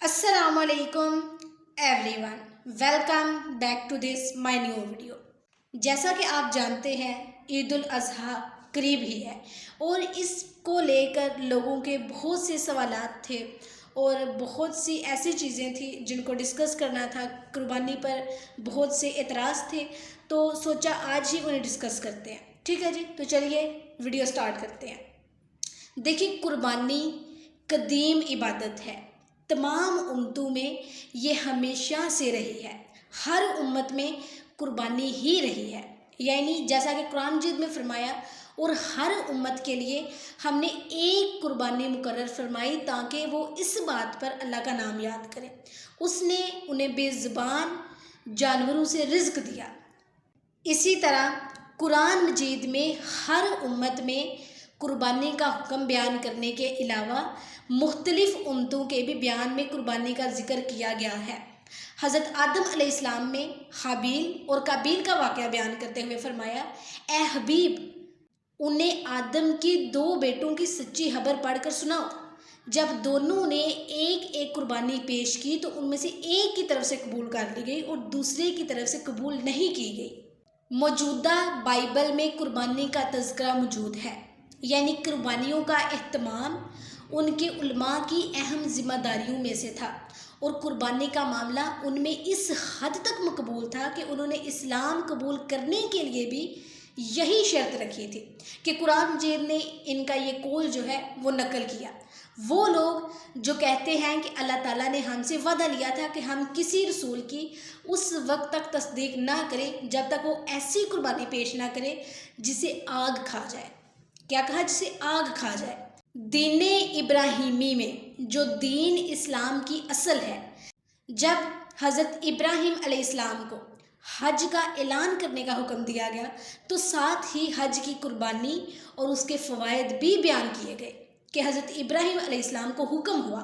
السلام علیکم everyone, welcome back to this my new video. جیسا کہ آپ جانتے ہیں عید الاضحیٰ قریب ہی ہے اور اس کو لے کر لوگوں کے بہت سے سوالات تھے اور بہت سی ایسی چیزیں تھیں جن کو ڈسکس کرنا تھا۔ قربانی پر بہت سے اعتراض تھے تو سوچا آج ہی انہیں ڈسکس کرتے ہیں۔ ٹھیک ہے جی، تو چلیے ویڈیو سٹارٹ کرتے ہیں۔ دیکھیے، قربانی قدیم عبادت ہے، تمام امتوں میں یہ ہمیشہ سے رہی ہے، ہر امت میں قربانی ہی رہی ہے۔ یعنی جیسا کہ قرآن مجید میں فرمایا، اور ہر امت کے لیے ہم نے ایک قربانی مقرر فرمائی تاکہ وہ اس بات پر اللہ کا نام یاد کریں۔ اس نے انہیں بے زبان جانوروں سے رزق دیا۔ اسی طرح قرآن مجید میں ہر امت میں قربانی کا حکم بیان کرنے کے علاوہ مختلف امتوں کے بھی بیان میں قربانی کا ذکر کیا گیا ہے۔ حضرت آدم علیہ السلام نے حابیل اور قابیل کا واقعہ بیان کرتے ہوئے فرمایا، اے حبیب، انہیں آدم کی 2 بیٹوں کی سچی خبر پڑھ کر سناؤ۔ جب دونوں نے ایک ایک قربانی پیش کی تو ان میں سے ایک کی طرف سے قبول کر لی گئی اور دوسرے کی طرف سے قبول نہیں کی گئی۔ موجودہ بائبل میں قربانی کا تذکرہ موجود ہے، یعنی قربانیوں کا اہتمام ان کے علماء کی اہم ذمہ داریوں میں سے تھا، اور قربانی کا معاملہ ان میں اس حد تک مقبول تھا کہ انہوں نے اسلام قبول کرنے کے لیے بھی یہی شرط رکھی تھی کہ قرآن مجید نے ان کا یہ قول جو ہے وہ نقل کیا۔ وہ لوگ جو کہتے ہیں کہ اللہ تعالیٰ نے ہم سے وعدہ لیا تھا کہ ہم کسی رسول کی اس وقت تک تصدیق نہ کریں جب تک وہ ایسی قربانی پیش نہ کرے جسے آگ کھا جائے۔ کیا کہا؟ جسے آگ کھا جائے۔ دین ابراہیمی میں، جو دین اسلام کی اصل ہے، جب حضرت ابراہیم علیہ السلام کو حج کا اعلان کرنے کا حکم دیا گیا تو ساتھ ہی حج کی قربانی اور اس کے فوائد بھی بیان کیے گئے کہ حضرت ابراہیم علیہ السلام کو حکم ہوا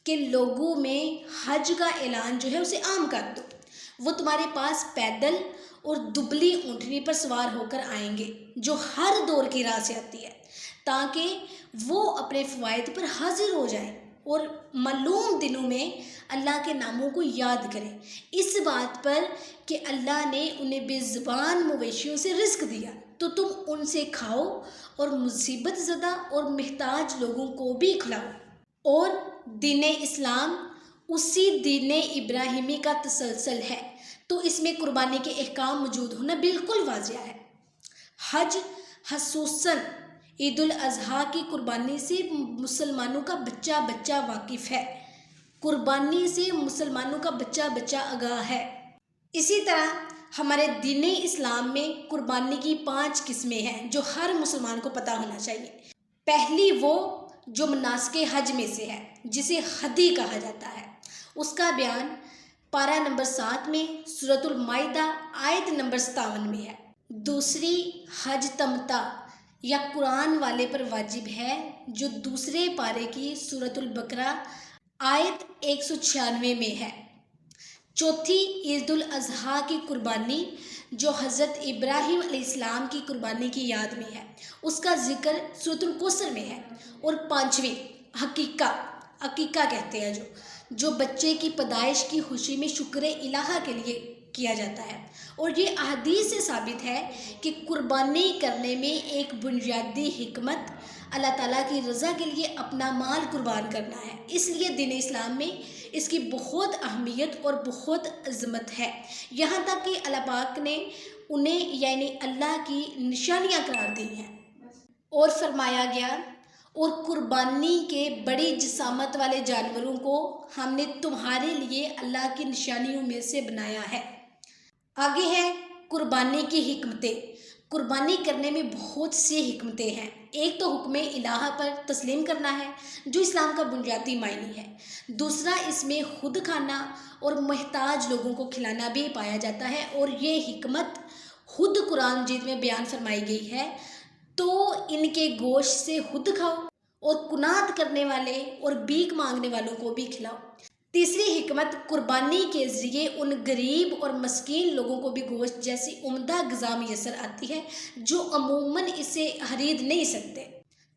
کہ لوگوں میں حج کا اعلان جو ہے اسے عام کر دو۔ وہ تمہارے پاس پیدل اور دبلی اونٹنی پر سوار ہو کر آئیں گے جو ہر دور کی راہ سے آتی ہے، تاکہ وہ اپنے فوائد پر حاضر ہو جائیں اور معلوم دنوں میں اللہ کے ناموں کو یاد کریں، اس بات پر کہ اللہ نے انہیں بے زبان مویشیوں سے رزق دیا تو تم ان سے کھاؤ اور مصیبت زدہ اور محتاج لوگوں کو بھی کھلاؤ۔ اور دین اسلام اسی دین ابراہیمی کا تسلسل ہے، تو اس میں قربانی کے احکام موجود ہونا بالکل واضح ہے۔ حج خصوصاً عید الاضحیٰ کی قربانی سے مسلمانوں کا بچہ بچہ واقف ہے، قربانی سے مسلمانوں کا بچہ بچہ آگاہ ہے۔ اسی طرح ہمارے دین اسلام میں قربانی کی 5 قسمیں ہیں جو ہر مسلمان کو پتہ ہونا چاہیے۔ پہلی وہ جو مناسک حج میں سے ہے، جسے ہدی کہا جاتا ہے، اس کا بیان پارہ نمبر 7 میں سورۃ المائدہ آیت نمبر 57 میں ہے۔ دوسری حج تمتع یا قرآن والے پر واجب ہے، جو دوسرے پارے کی سورۃ البقرہ آیت 196 میں ہے۔ چوتھی عید الاضحیٰ کی قربانی جو حضرت ابراہیم علیہ السلام کی قربانی کی یاد میں ہے، اس کا ذکر سورۃ الکوثر میں ہے۔ اور پانچویں عقیقہ کہتے ہیں جو بچے کی پیدائش کی خوشی میں شکر الہہ کے لیے کیا جاتا ہے، اور یہ احادیث سے ثابت ہے کہ قربانی کرنے میں ایک بنیادی حکمت اللہ تعالیٰ کی رضا کے لیے اپنا مال قربان کرنا ہے۔ اس لیے دین اسلام میں اس کی بہت اہمیت اور بہت عظمت ہے، یہاں تک کہ اللہ پاک نے انہیں یعنی اللہ کی نشانیاں قرار دی ہیں، اور فرمایا گیا، اور قربانی کے بڑی جسامت والے جانوروں کو ہم نے تمہارے لیے اللہ کی نشانیوں میں سے بنایا ہے۔ آگے ہے قربانی کی حکمتیں۔ قربانی کرنے میں بہت سی حکمتیں ہیں۔ ایک تو حکم الہہ پر تسلیم کرنا ہے جو اسلام کا بنیادی معنی ہے۔ دوسرا، اس میں خود کھانا اور محتاج لوگوں کو کھلانا بھی پایا جاتا ہے، اور یہ حکمت خود قرآن مجید میں بیان فرمائی گئی ہے، تو ان کے گوشت سے خود کھاؤ اور قناعت کرنے والے اور بھیک مانگنے والوں کو بھی کھلاؤ۔ تیسری حکمت، قربانی کے ذریعے ان غریب اور مسکین لوگوں کو بھی گوشت جیسی عمدہ غذا میسر آتی ہے جو عموماً اسے خرید نہیں سکتے۔